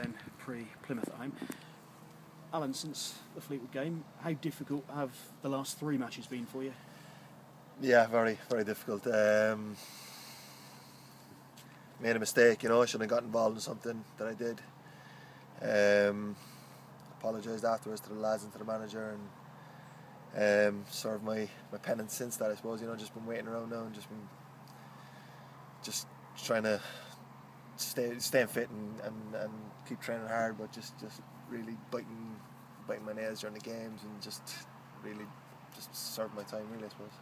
then pre-Plymouth at home. Alan, since the Fleetwood game, how difficult have the last 3 matches been for you? Yeah, very, very difficult. Made a mistake, I shouldn't have got involved in something that I did. Apologised afterwards to the lads and to the manager, and served my penance since that, I suppose. Just been waiting around now and just trying to stay fit and keep training hard, but just really biting my nails during the games and just serve my time, really, I suppose.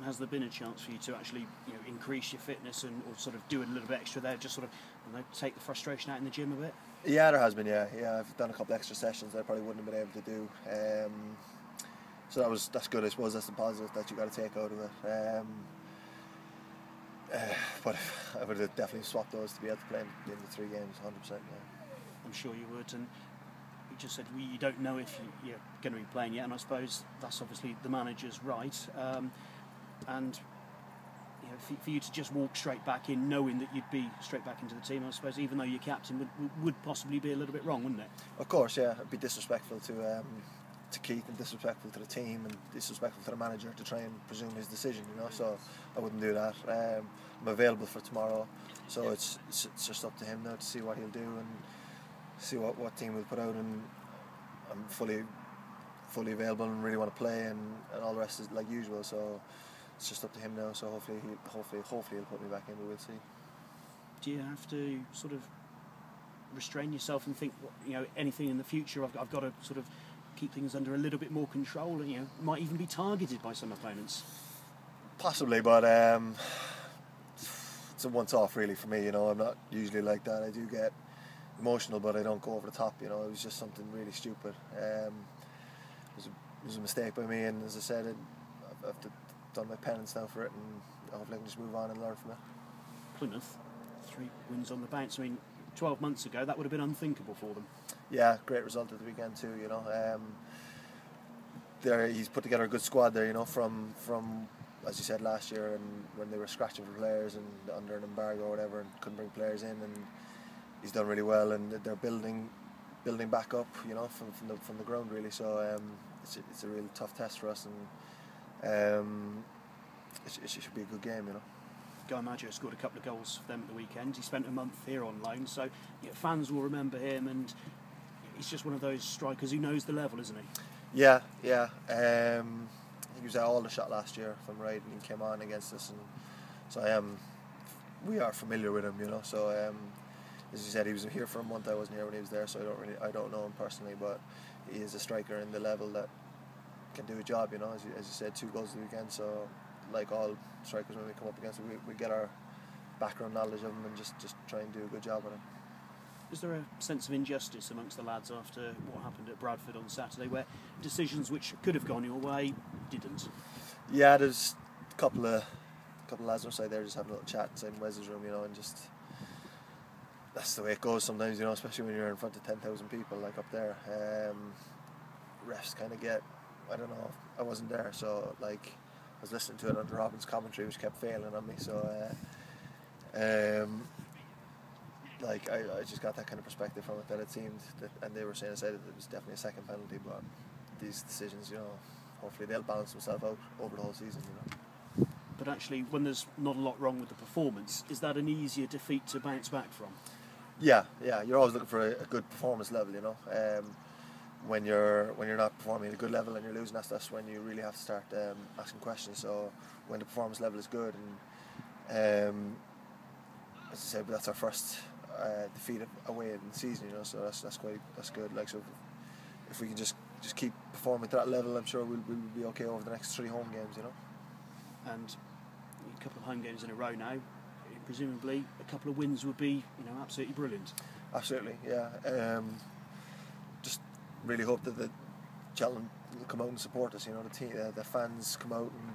Has there been a chance for you to actually increase your fitness or sort of do a little bit extra there, just sort of take the frustration out in the gym a bit? Yeah, there has been. Yeah, I've done a couple of extra sessions that I probably wouldn't have been able to do. So that's good, I suppose. That's the positive that you got to take out of it. But I would have definitely swapped those to be able to play in the 3 games, 100%. Yeah. I'm sure you would, and you just said you don't know if you're going to be playing yet, and I suppose that's obviously the manager's right. And for you to just walk straight back in, knowing that you'd be straight back into the team, I suppose, even though you're captain, would possibly be a little bit wrong, wouldn't it? Of course, yeah. It'd be disrespectful to Keith and disrespectful to the team and disrespectful to the manager to try and presume his decision, So I wouldn't do that. I'm available for tomorrow, so it's just up to him now to see what he'll do and see what team we'll put out, and I'm fully available and really want to play, and all the rest is like usual, so it's just up to him now. So hopefully he'll put me back in, we will see. Do you have to sort of restrain yourself and think, anything in the future, I've got to sort of keep things under a little bit more control, and might even be targeted by some opponents? Possibly, but it's a once-off really for me. I'm not usually like that. I do get emotional, but I don't go over the top. It was just something really stupid. It was a mistake by me, and as I said, I've done my penance now for it, and hopefully I can just move on and learn from it. Plymouth, 3 wins on the bounce. I mean, 12 months ago that would have been unthinkable for them. Yeah, great result at the weekend too. He's put together a good squad there. From as you said last year, and when they were scratching for players and under an embargo or whatever, and couldn't bring players in, and he's done really well, and they're building back up, from the ground really. So it's a real tough test for us, and it should be a good game, Guy Maggio scored a couple of goals for them at the weekend. He spent a month here on loan, so fans will remember him, and he's just one of those strikers who knows the level, isn't he? Yeah. He was at Aldershot last year, if I'm right, and he came on against us, and so we are familiar with him, So as you said, he was here for a month. I wasn't here when he was there, so I don't know him personally, but he is a striker in the level that can do a job. As you said, 2 goals the weekend. So like all strikers, when we come up against him, we get our background knowledge of him and just try and do a good job with him. Is there a sense of injustice amongst the lads after what happened at Bradford on Saturday, where decisions which could have gone your way didn't? Yeah, there's a couple of lads on the side there just having a little chat inside Wes's room, and just that's the way it goes sometimes, especially when you're in front of 10,000 people like up there. Refs kind of get, I don't know, I wasn't there, so like I was listening to it under Robin's commentary, which kept failing on me, so I just got that kind of perspective from it, that it seemed that, and they were saying that it was definitely a second penalty, but these decisions, hopefully they'll balance themselves out over the whole season, But actually, when there's not a lot wrong with the performance, is that an easier defeat to bounce back from? Yeah, you're always looking for a good performance level, when you're not performing at a good level and you're losing, that's when you really have to start asking questions. So when the performance level is good, and as I said, but that's our first defeat away in the season, so that's good. Like, so if we can just keep performing to that level, I'm sure we'll be okay over the next 3 home games, And a couple of home games in a row now, presumably a couple of wins would be, absolutely brilliant. Absolutely, yeah. Just really hope that the Cheltenham will come out and support us. The team, the fans come out, and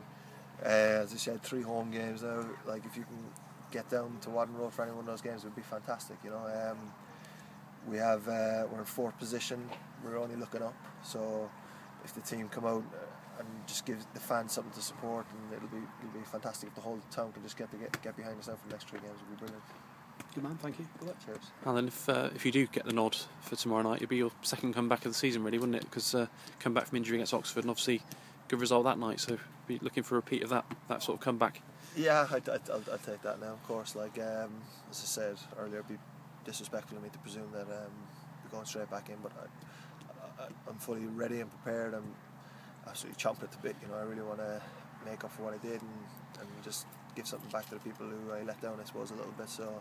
as I said, 3 home games now. Like, if you can get down to Wadden Road for any one of those games, it would be fantastic. We're in 4th position. We're only looking up. So if the team come out and just give the fans something to support, and it'll be fantastic if the whole town can just get behind us now for the next 3 games. It'll be brilliant. Good man, thank you. Cheers. Alan, if you do get the nod for tomorrow night, it'd be your second comeback of the season, really, wouldn't it? Because come back from injury against Oxford, and obviously good result that night. So be looking for a repeat of that sort of comeback. Yeah, I'll take that now. Of course, like as I said earlier, it'd be disrespectful of me to presume that we're going straight back in. But I'm fully ready and prepared. I'm absolutely chomping at the bit. I really want to make up for what I did and just give something back to the people who I let down, I suppose, a little bit. So.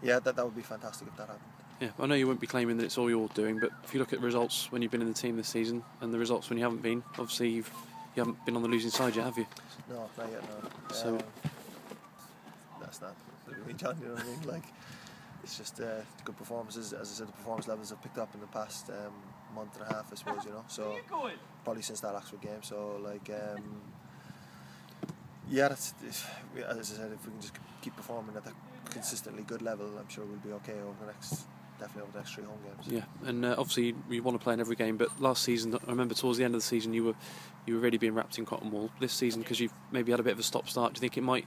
Yeah, that would be fantastic if that happened. Yeah, I know you wouldn't be claiming that it's all you're doing, but if you look at the results when you've been in the team this season and the results when you haven't been, obviously you haven't been on the losing side yet, have you? No, not yet, no. So that's not me, John. You know what I mean? Like, it's just good performances. As I said, the performance levels have picked up in the past month and a half, I suppose. So probably since that Oxford game. So like. Yeah, as I said, if we can just keep performing at that consistently good level, I'm sure we'll be okay over the next 3 home games. Yeah, and obviously you want to play in every game, but last season, I remember towards the end of the season, you were really being wrapped in cotton wool. This season, because you've maybe had a bit of a stop-start, do you think it might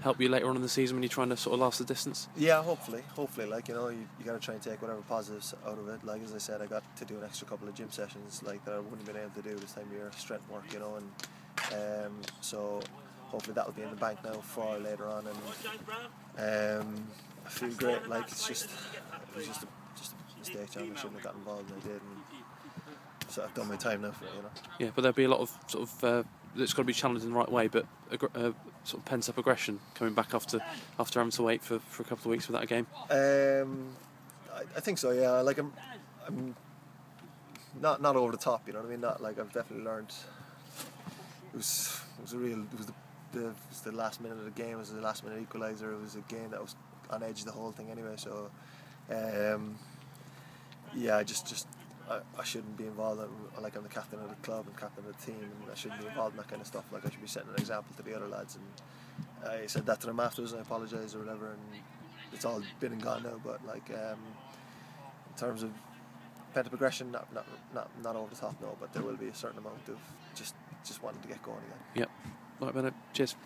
help you later on in the season when you're trying to sort of last the distance? Yeah, hopefully. Like, you got to try and take whatever positives out of it. Like, as I said, I got to do an extra couple of gym sessions like that I wouldn't have been able to do this time of year, strength work, and so hopefully that will be in the bank now for later on, and I feel great. Like, it was just a mistake, John. I shouldn't have got involved, and I did, and so I've done my time now for it, Yeah, but there'll be a lot of sort of it's got to be challenged in the right way, but sort of pent up aggression coming back after having to wait for a couple of weeks without a game. I think so. Yeah, like I'm not over the top. You know what I mean? Not like I've definitely learned. It was the last minute of the game. It was the last minute equaliser. It was a game that was on edge the whole thing anyway. So yeah, I shouldn't be involved. I'm the captain of the club and captain of the team, and I shouldn't be involved in that kind of stuff. Like, I should be setting an example to the other lads, and I said that to them afterwards, and I apologise or whatever, and it's all been and gone now. But like in terms of pent-up aggression, not over the top, no, but there will be a certain amount of just wanting to get going again. Yep. Right, Bennett. Cheers.